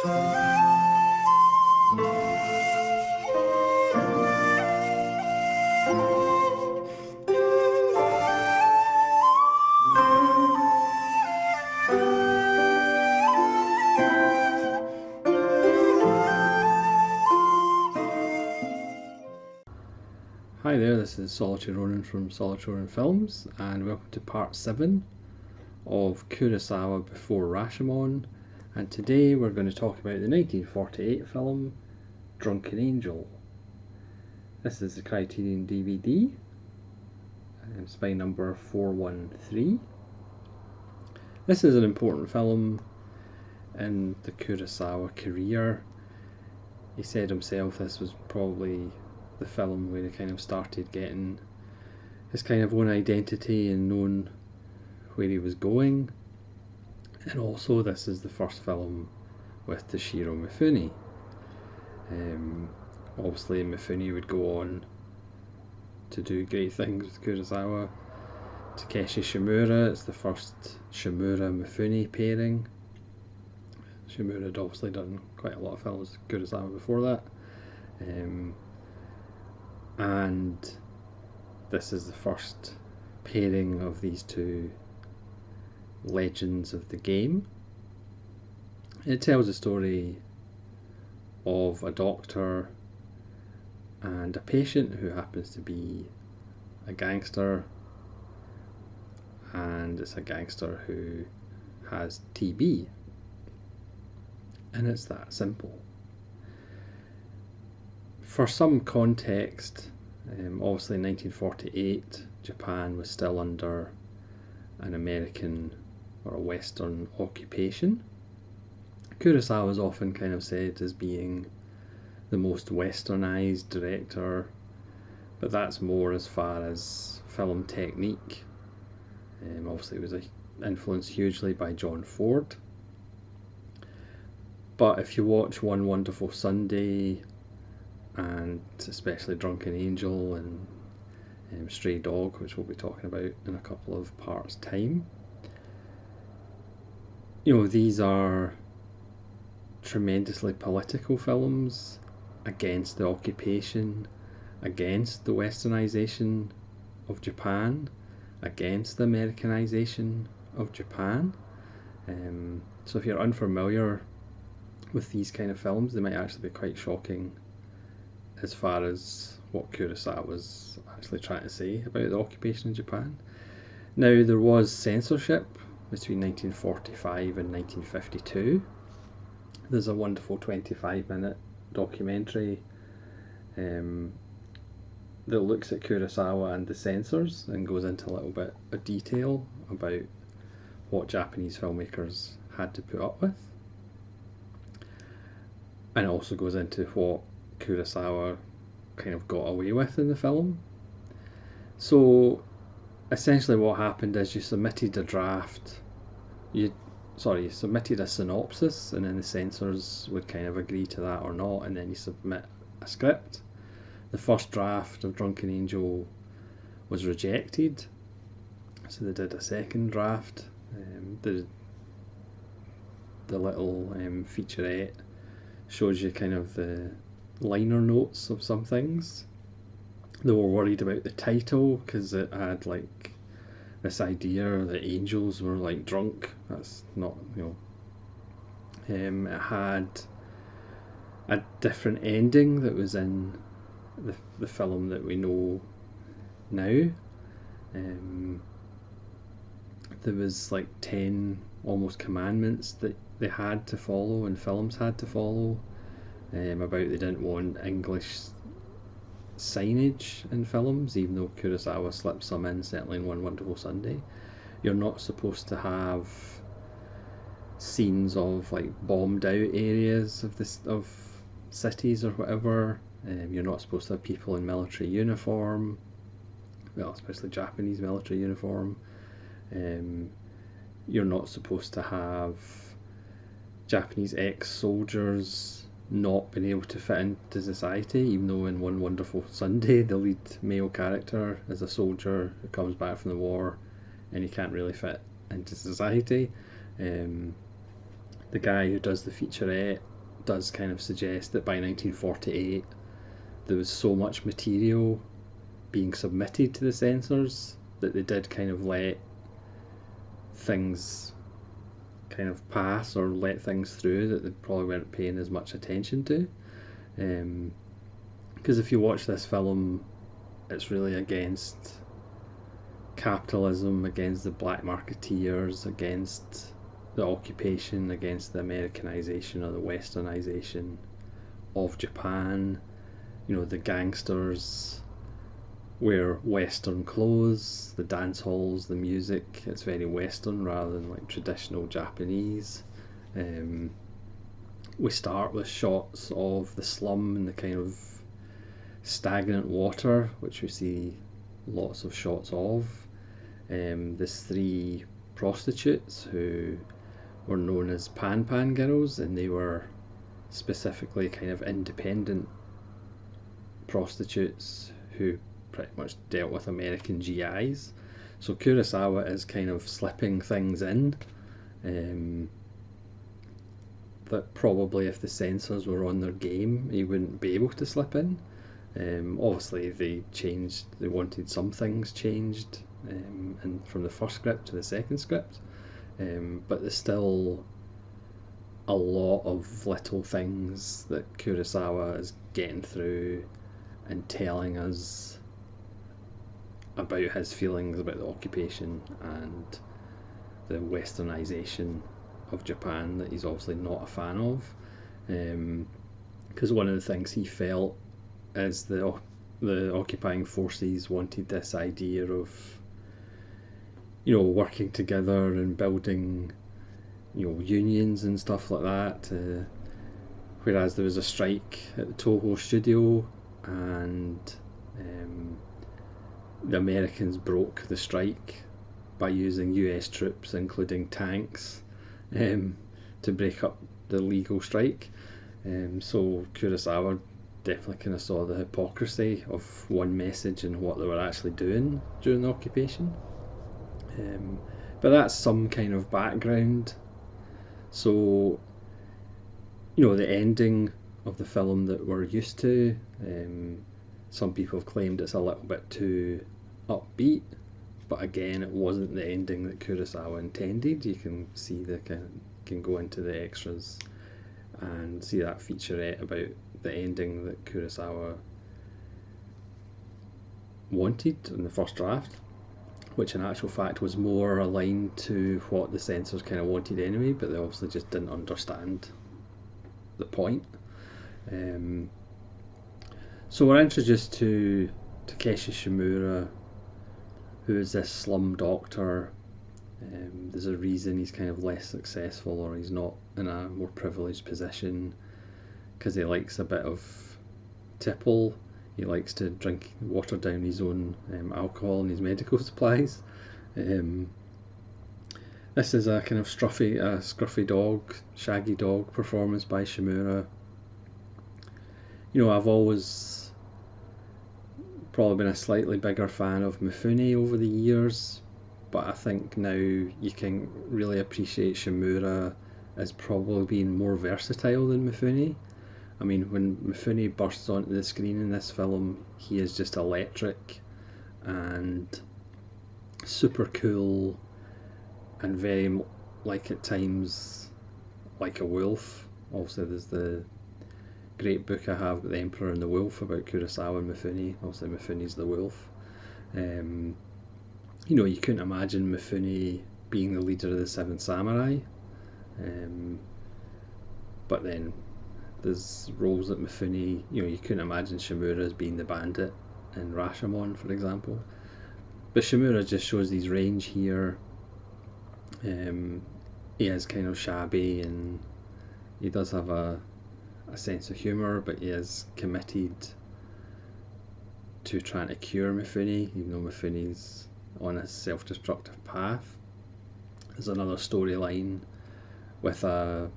Hi there, this is Solitary Ronin from Solitary Ronin Films, and welcome to part 7 of Kurosawa before Rashomon. And today we're going to talk about the 1948 film Drunken Angel. This is the Criterion DVD, spine number 413. This is an important film in the Kurosawa career. He said himself this was probably the film where he kind of started getting his kind of own identity and known where he was going. And also this is the first film with Toshiro Mifune. Obviously Mifune would go on to do great things with Kurosawa. Takashi Shimura, it's the first Shimura-Mifune pairing. Shimura had obviously done quite a lot of films with Kurosawa before that. And this is the first pairing of these two legends of the game. It tells a story of a doctor and a patient who happens to be a gangster, and it's a gangster who has TB, and it's that simple. For some context, obviously in 1948 Japan was still under an American or a Western occupation. Kurosawa is often kind of said as being the most westernized director, but that's more as far as film technique. Obviously it was influenced hugely by John Ford, but if you watch One Wonderful Sunday and especially Drunken Angel and Stray Dog, which we'll be talking about in a couple of parts time, you know, these are tremendously political films against the occupation, against the westernization of Japan, against the Americanization of Japan. So if you're unfamiliar with these kind of films, they might actually be quite shocking as far as what Kurosawa was actually trying to say about the occupation in Japan. Now, there was censorship between 1945 and 1952. There's a wonderful 25-minute documentary that looks at Kurosawa and the censors and goes into a little bit of detail about what Japanese filmmakers had to put up with, and it also goes into what Kurosawa kind of got away with in the film. So essentially what happened is you submitted a draft, you submitted a synopsis, and then the censors would kind of agree to that or not, and then you submit a script. The first draft of Drunken Angel was rejected, so they did a second draft. The little featurette shows you kind of the liner notes of some things. They were worried about the title because it had like this idea that angels were like drunk. That's not, you know. It had a different ending that was in the film that we know now. There was like 10 almost commandments that they had to follow and films had to follow, about they didn't want English signage in films, even though Kurosawa slipped some in, certainly in One Wonderful Sunday. You're not supposed to have scenes of like bombed out areas of cities or whatever. You're not supposed to have people in military uniform, well, especially Japanese military uniform. You're not supposed to have Japanese ex-soldiers not being able to fit into society, even though in One Wonderful Sunday the lead male character is a soldier who comes back from the war and he can't really fit into society. The guy who does the featurette does kind of suggest that by 1948 there was so much material being submitted to the censors that they did kind of let things kind of pass or let things through that they probably weren't paying as much attention to. Because if you watch this film, it's really against capitalism, against the black marketeers, against the occupation, against the Americanization or the westernization of Japan. You know, the gangsters wear Western clothes, the dance halls, the music, it's very Western rather than like traditional Japanese. We start with shots of the slum and the kind of stagnant water, which we see lots of shots of. There's three prostitutes who were known as Pan girls, and they were specifically kind of independent prostitutes who pretty much dealt with American GIs. So Kurosawa is kind of slipping things in that probably if the censors were on their game he wouldn't be able to slip in. Obviously they wanted some things changed and from the first script to the second script, but there's still a lot of little things that Kurosawa is getting through and telling us about his feelings about the occupation and the westernization of Japan that he's obviously not a fan of. Because one of the things he felt is the occupying forces wanted this idea of, you know, working together and building, you know, unions and stuff like that. Whereas there was a strike at the Toho studio, and the Americans broke the strike by using US troops, including tanks, to break up the legal strike. So Kurosawa definitely kind of saw the hypocrisy of one message and what they were actually doing during the occupation. But that's some kind of background. So, you know, the ending of the film that we're used to, some people have claimed it's a little bit too upbeat, but again, it wasn't the ending that Kurosawa intended. You can see can go into the extras and see that featurette about the ending that Kurosawa wanted in the first draft, which in actual fact was more aligned to what the censors kind of wanted anyway, but they obviously just didn't understand the point. So we're introduced to Takashi Shimura, who is this slum doctor. There's a reason he's kind of less successful, or he's not in a more privileged position, because he likes a bit of tipple. He likes to drink, water down his own alcohol and his medical supplies. This is a kind of scruffy dog, shaggy dog performance by Shimura. You know, I've always probably been a slightly bigger fan of Mifune over the years, but I think now you can really appreciate Shimura as probably being more versatile than Mifune. I mean, when Mifune bursts onto the screen in this film, he is just electric and super cool and very, like at times, like a wolf. Also, there's the great book I have, The Emperor and the Wolf, about Kurosawa and Mifune. Obviously, Mifune's the wolf. You know, you couldn't imagine Mifune being the leader of the Seven Samurai, but then there's roles that Mifune, you know, you couldn't imagine Shimura as being the bandit in Rashomon, for example. But Shimura just shows his range here. He is kind of shabby and he does have a sense of humour, but he is committed to trying to cure Mifune, even though Mifune's on a self-destructive path. There's another storyline with a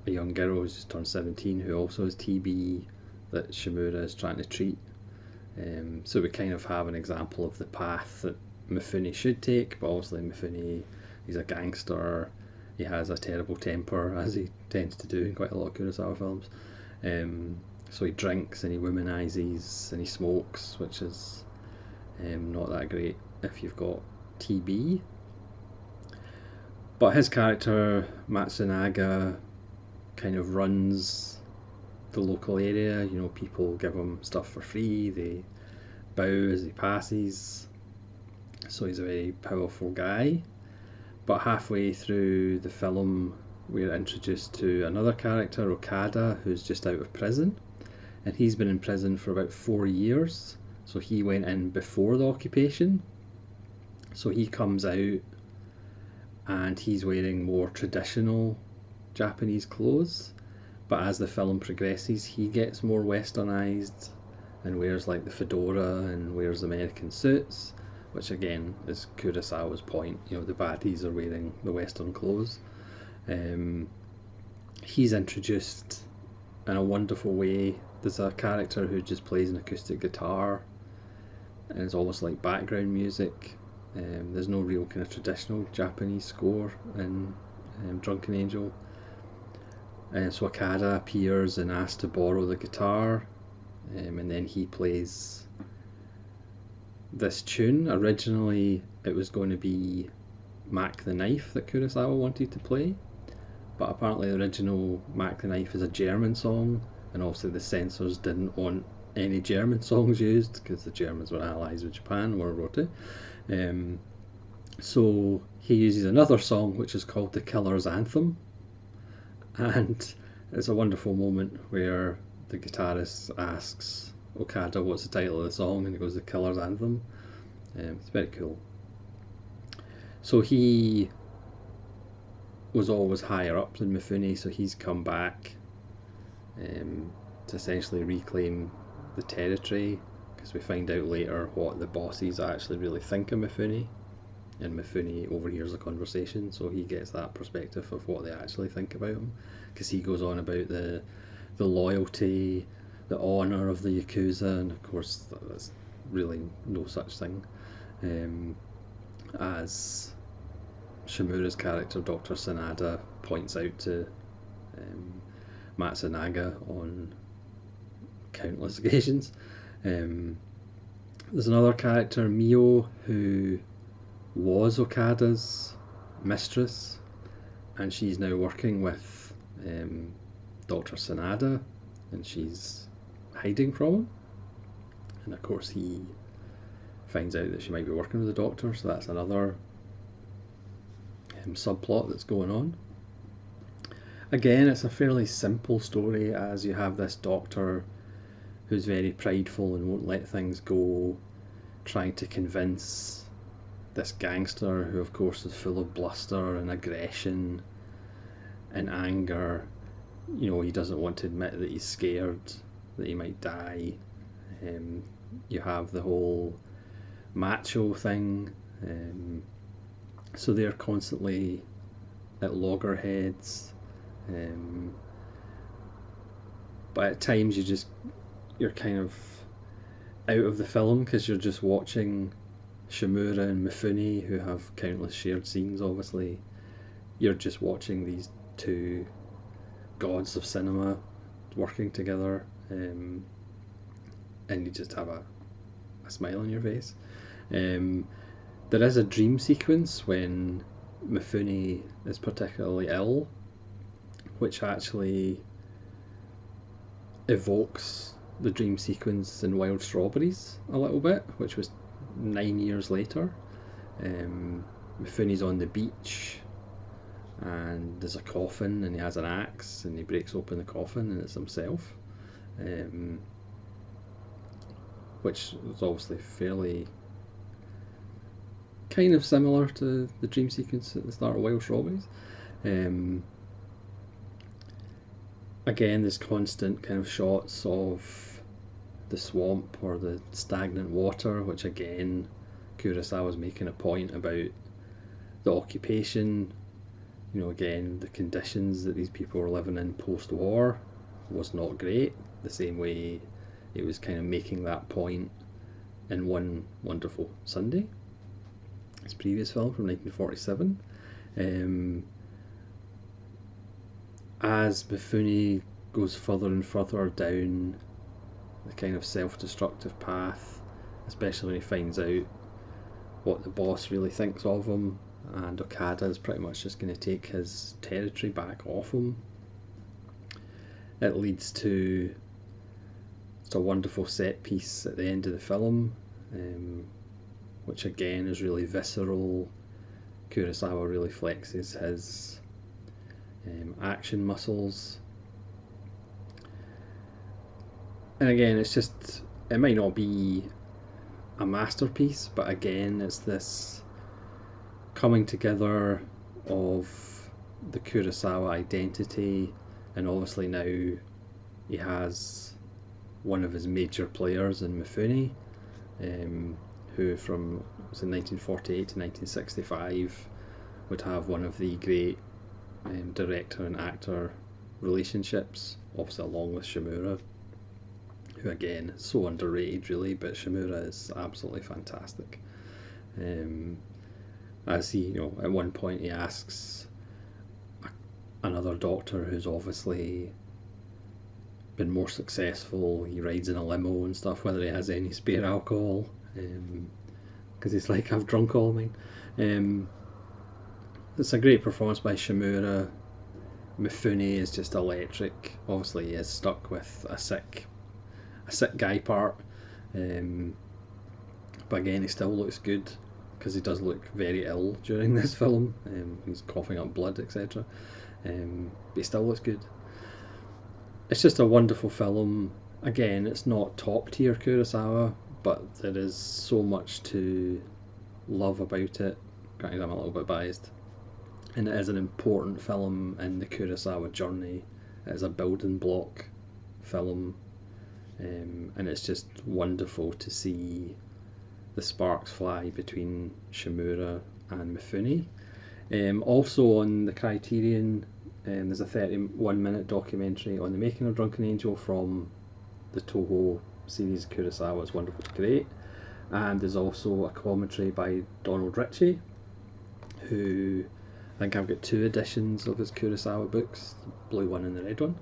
young girl who's just turned 17 who also has TB that Shimura is trying to treat. So we kind of have an example of the path that Mifune should take, but obviously Mifune, he's a gangster, he has a terrible temper, as he tends to do in quite a lot of Kurosawa films. So he drinks and he womanizes and he smokes, which is not that great if you've got TB. But his character, Matsunaga, kind of runs the local area. You know, people give him stuff for free, they bow as he passes. So he's a very powerful guy. But halfway through the film, we're introduced to another character, Okada, who's just out of prison. And he's been in prison for about 4 years. So he went in before the occupation. So he comes out and he's wearing more traditional Japanese clothes. But as the film progresses, he gets more westernized and wears like the fedora and wears American suits, which again is Kurosawa's point. You know, the baddies are wearing the western clothes. He's introduced in a wonderful way. There's a character who just plays an acoustic guitar and it's almost like background music. There's no real kind of traditional Japanese score in Drunken Angel. So Okada appears and asks to borrow the guitar, and then he plays this tune. Originally it was going to be Mac the Knife that Kurosawa wanted to play, but apparently the original Mac the Knife is a German song, and obviously the censors didn't want any German songs used because the Germans were allies with Japan in World War II. So he uses another song which is called The Killer's Anthem, and it's a wonderful moment where the guitarist asks Okada what's the title of the song, and he goes The Killer's Anthem. It's very cool. So he was always higher up than Mifune, so he's come back to essentially reclaim the territory, because we find out later what the bosses actually really think of Mifune, and Mifune overhears the conversation, so he gets that perspective of what they actually think about him, because he goes on about the loyalty, the honour of the Yakuza, and of course that's really no such thing, as Shimura's character Dr. Sanada points out to Matsunaga on countless occasions. There's another character, Mio, who was Okada's mistress, and she's now working with Dr. Sanada, and she's hiding from him, and of course he finds out that she might be working with the doctor, so that's another subplot that's going on. Again, it's a fairly simple story, as you have this doctor who's very prideful and won't let things go, trying to convince this gangster, who of course is full of bluster and aggression and anger. You know, he doesn't want to admit that he's scared that he might die. You have the whole macho thing, so they're constantly at loggerheads, but at times you're kind of out of the film because you're just watching Shimura and Mifune, who have countless shared scenes. Obviously you're just watching these two gods of cinema working together, and you just have a smile on your face. There is a dream sequence when Mifune is particularly ill, which actually evokes the dream sequence in Wild Strawberries a little bit, which was 9 years later. Mifune's on the beach and there's a coffin and he has an axe and he breaks open the coffin and it's himself, which is obviously fairly kind of similar to the dream sequence at the start of Wild Strawberries. Again, there's constant kind of shots of the swamp or the stagnant water, which again Kurosawa's making a point about the occupation. You know, again, the conditions that these people were living in post-war was not great, the same way it was kind of making that point in One Wonderful Sunday, his previous film from 1947. as Mifune goes further and further down the kind of self-destructive path, especially when he finds out what the boss really thinks of him, and Okada is pretty much just going to take his territory back off him. It leads to a wonderful set piece at the end of the film, which again is really visceral. Kurosawa really flexes his action muscles. And again, it might not be a masterpiece, but again, it's this coming together of the Kurosawa identity, and obviously now he has one of his major players in Mifune, who from 1948 to 1965 would have one of the great director and actor relationships, obviously along with Shimura, who again is so underrated really, but Shimura is absolutely fantastic. As he, at one point he asks another doctor who's obviously been more successful, he rides in a limo and stuff, whether he has any spare alcohol, because he's like, I've drunk all mine. It's a great performance by Shimura. Mifune is just electric. Obviously he is stuck with a sick guy part, but again he still looks good, because he does look very ill during this film. He's coughing up blood, etc. But he still looks good. It's just a wonderful film. Again, it's not top tier Kurosawa, but there is so much to love about it. Granted, I'm a little bit biased, and it is an important film in the Kurosawa journey. It is a building block film, and it's just wonderful to see the sparks fly between Shimura and Mifune. Also on the Criterion, there's a 31-minute documentary on the making of Drunken Angel from the Toho series Kurosawa. It's wonderful, it's great. And there's also a commentary by Donald Ritchie, who I think I've got 2 editions of his Kurosawa books, the blue one and the red one.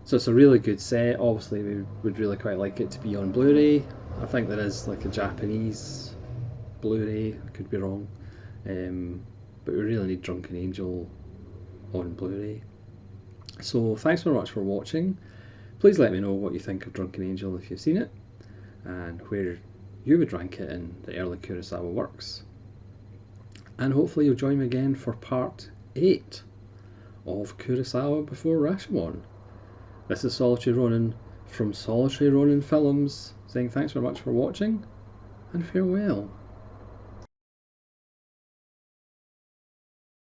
So it's a really good set. Obviously we would really quite like it to be on Blu-ray. I think there is like a Japanese Blu-ray, I could be wrong, but we really need Drunken Angel on Blu-ray. So thanks very much for watching. Please let me know what you think of Drunken Angel if you've seen it, and where you would rank it in the early Kurosawa works. And hopefully you'll join me again for part 8 of Kurosawa before Rashomon. This is Solitary Ronin from Solitary Ronin Films, saying thanks very much for watching, and farewell.